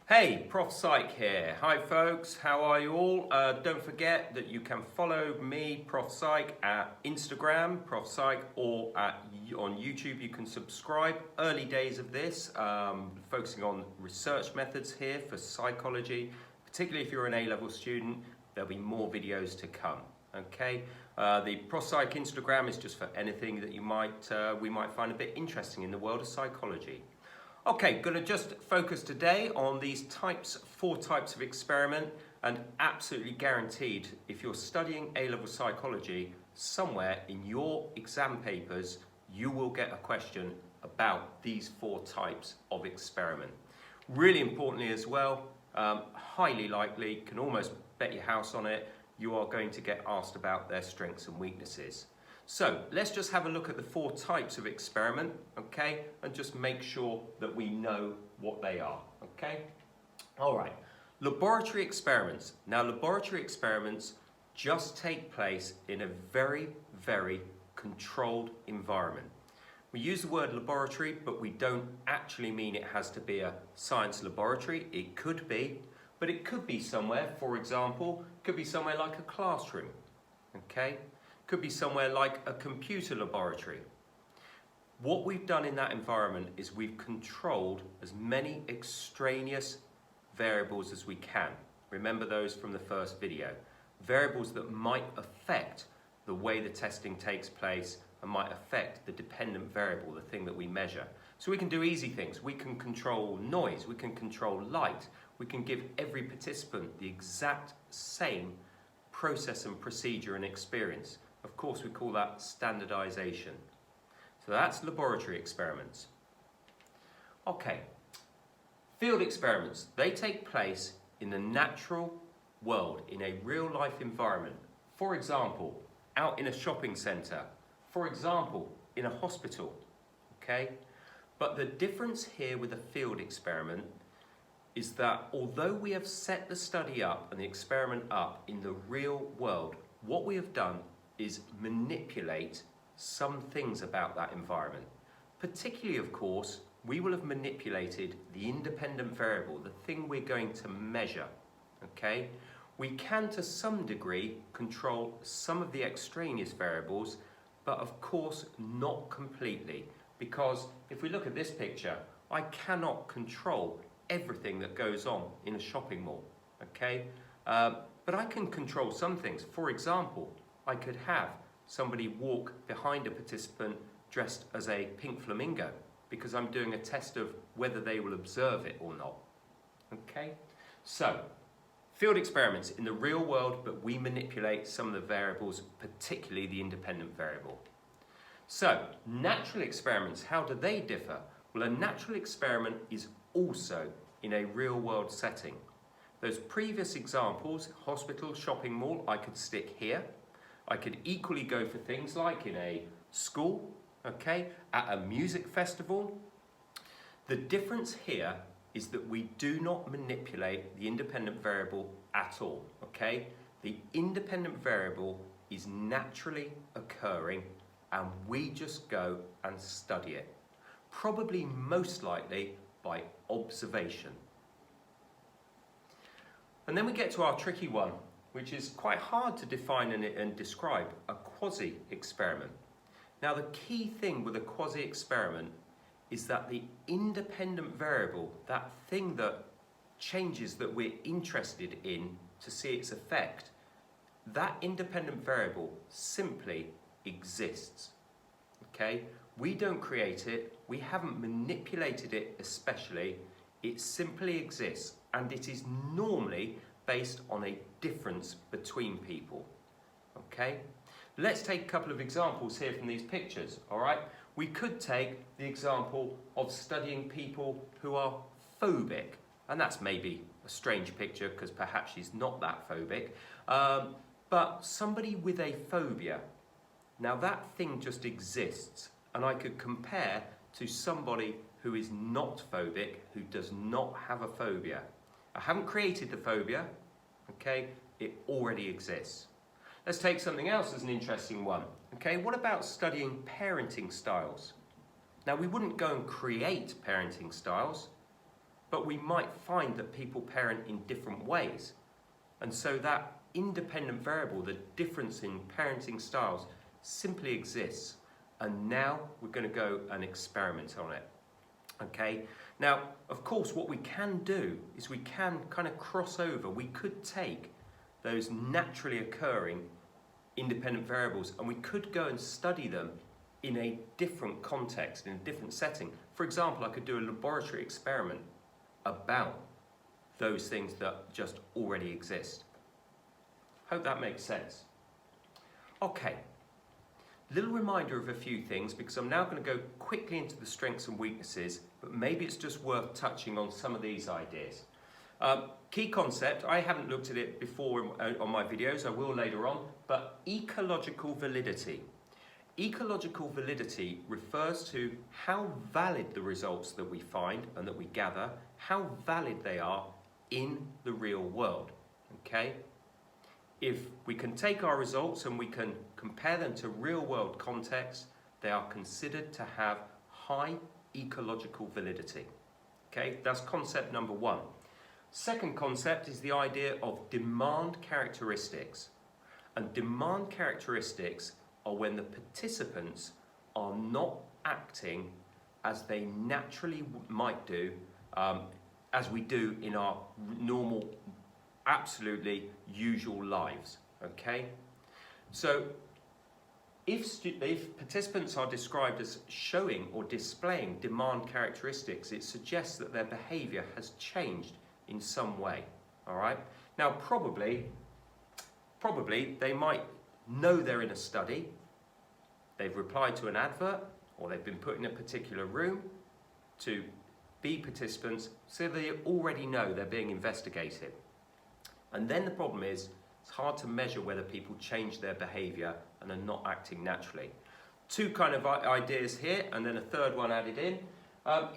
Hey, Prof Psych here. Hi folks, how are you all? Don't forget that you can follow me, Prof Psych, at Instagram, Prof Psych, or on YouTube. You can subscribe. Early days of this, focusing on research methods here for psychology, particularly if you're an A-level student. There'll be more videos to come. Okay, the Prof Psych Instagram is just for anything that we might find a bit interesting in the world of psychology. Okay, going to just focus today on these four types of experiment, and absolutely guaranteed if you're studying A-level psychology, somewhere in your exam papers you will get a question about these four types of experiment. Really importantly as well, highly likely, can almost bet your house on it, you are going to get asked about their strengths and weaknesses. So let's just have a look at the four types of experiment, okay, and just make sure that we know what they are, okay? All right, laboratory experiments. Now, laboratory experiments just take place in a very, very controlled environment. We use the word laboratory, but we don't actually mean it has to be a science laboratory. It could be, but it could be somewhere, for example, could be somewhere like a classroom, okay? Could be somewhere like a computer laboratory. What we've done in that environment is we've controlled as many extraneous variables as we can. Remember those from the first video. Variables that might affect the way the testing takes place and might affect the dependent variable, the thing that we measure. So we can do easy things. We can control noise, we can control light, we can give every participant the exact same process and procedure and experience. Of course, we call that standardization. So that's laboratory experiments. Okay, field experiments. They take place in the natural world, in a real life environment. For example, out in a shopping center. For example, in a hospital, okay? But the difference here with a field experiment is that although we have set the study up and the experiment up in the real world, what we have done is manipulate some things about that environment. Particularly, of course, we will have manipulated the independent variable, the thing we're going to measure, okay? We can, to some degree, control some of the extraneous variables, but of course not completely, because if we look at this picture, I cannot control everything that goes on in a shopping mall, okay? But I can control some things. For example, I could have somebody walk behind a participant dressed as a pink flamingo because I'm doing a test of whether they will observe it or not. Okay? So, field experiments in the real world, but we manipulate some of the variables, particularly the independent variable. So, natural experiments, how do they differ? Well, a natural experiment is also in a real world setting. Those previous examples, hospital, shopping mall, I could stick here. I could equally go for things like in a school, okay, at a music festival. The difference here is that we do not manipulate the independent variable at all, okay? The independent variable is naturally occurring and we just go and study it. Probably most likely by observation. And then we get to our tricky one, which is quite hard to define and describe, a quasi experiment. Now, the key thing with a quasi experiment is that the independent variable, that thing that changes that we're interested in to see its effect, that independent variable simply exists, okay? We don't create it, we haven't manipulated it especially, it simply exists, and it is normally based on a difference between people, okay? Let's take a couple of examples here from these pictures, all right? We could take the example of studying people who are phobic, and that's maybe a strange picture because perhaps she's not that phobic, but somebody with a phobia, now that thing just exists, and I could compare to somebody who is not phobic, who does not have a phobia. I haven't created the phobia, okay? It already exists. Let's take something else as an interesting one, okay? What about studying parenting styles? Now, we wouldn't go and create parenting styles, but we might find that people parent in different ways. And so that independent variable, the difference in parenting styles, simply exists. And now we're going to go and experiment on it. Okay, now of course what we can do is we can kind of cross over. We could take those naturally occurring independent variables and we could go and study them in a different context, in a different setting. For example, I could do a laboratory experiment about those things that just already exist. Hope that makes sense. Okay, little reminder of a few things, because I'm now going to go quickly into the strengths and weaknesses, but maybe it's just worth touching on some of these ideas. Key concept, I haven't looked at it before on my videos, I will later on, but ecological validity. Ecological validity refers to how valid the results that we find and that we gather, how valid they are in the real world. Okay? If we can take our results and we can compare them to real world context, they are considered to have high ecological validity. Okay, that's concept number one. Second concept is the idea of demand characteristics. And demand characteristics are when the participants are not acting as they naturally might do, as we do in our normal, absolutely usual lives. Okay? So if participants are described as showing or displaying demand characteristics, it suggests that their behavior has changed in some way. All right? Now, probably they might know they're in a study, they've replied to an advert, or they've been put in a particular room to be participants, so they already know they're being investigated. And then the problem is, it's hard to measure whether people change their behavior and are not acting naturally. Two kind of ideas here, and then a third one added in.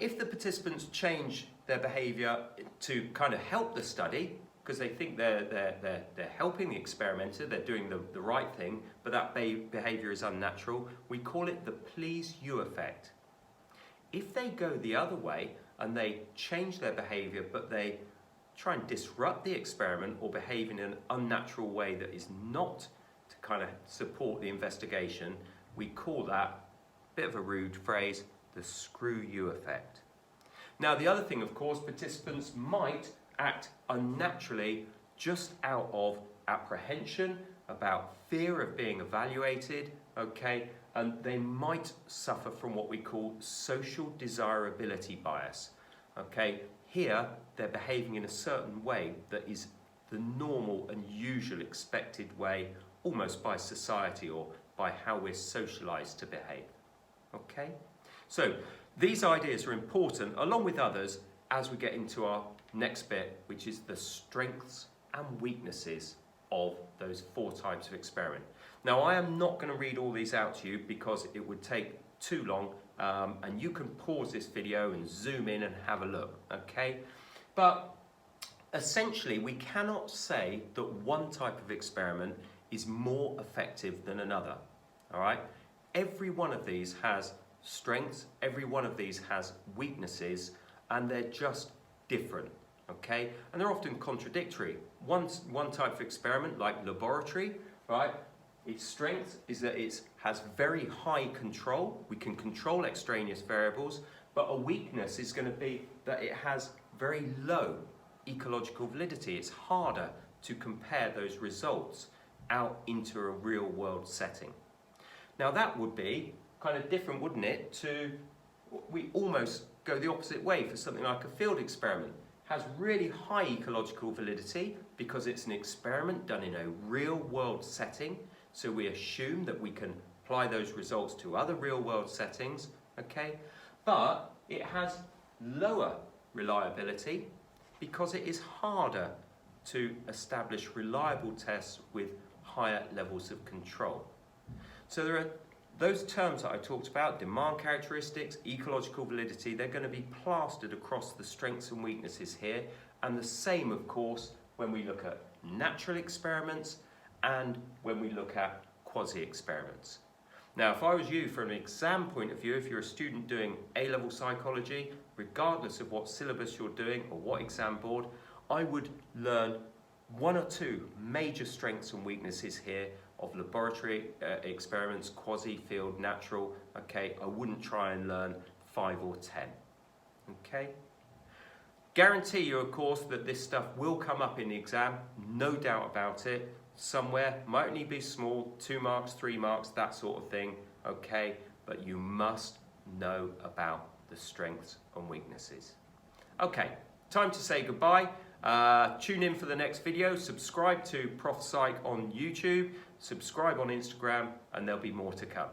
If the participants change their behavior to kind of help the study, because they think they're helping the experimenter, they're doing the right thing, but that behavior is unnatural, we call it the please you effect. If they go the other way and they change their behavior, but they try and disrupt the experiment or behave in an unnatural way that is not to kind of support the investigation, we call that, bit of a rude phrase, the screw you effect. Now, the other thing, of course, participants might act unnaturally just out of apprehension, about fear of being evaluated, okay, and they might suffer from what we call social desirability bias, okay. Here, they're behaving in a certain way that is the normal and usual expected way, almost by society or by how we're socialized to behave, okay. So these ideas are important, along with others, as we get into our next bit, which is the strengths and weaknesses of those 4 types of experiment. Now, I am not going to read all these out to you because it would take too long, and you can pause this video and zoom in and have a look, okay? But essentially, we cannot say that one type of experiment is more effective than another, all right? Every one of these has strengths, every one of these has weaknesses, and they're just different, okay? And they're often contradictory. One type of experiment, like laboratory, right? Its strength is that it has very high control. We can control extraneous variables, but a weakness is going to be that it has very low ecological validity. It's harder to compare those results out into a real world setting. Now that would be kind of different, wouldn't it, to, we almost go the opposite way for something like a field experiment. Has really high ecological validity because it's an experiment done in a real world setting. So we assume that we can apply those results to other real world settings, okay? But it has lower reliability because it is harder to establish reliable tests with higher levels of control. So there are those terms that I talked about, demand characteristics, ecological validity, they're going to be plastered across the strengths and weaknesses here, and the same, of course, when we look at natural experiments and when we look at quasi experiments. Now, if I was you, from an exam point of view, if you're a student doing A-level psychology, regardless of what syllabus you're doing or what exam board, I would learn one or two major strengths and weaknesses here of laboratory experiments, quasi, field, natural. Okay, I wouldn't try and learn 5 or 10. Okay. Guarantee you, of course, that this stuff will come up in the exam, no doubt about it. Somewhere, might only be small, 2 marks, 3 marks, that sort of thing. Okay, but you must know about the strengths and weaknesses. Okay, time to say goodbye. Tune in for the next video. Subscribe to Prof Psych on YouTube. Subscribe on Instagram, and there'll be more to come.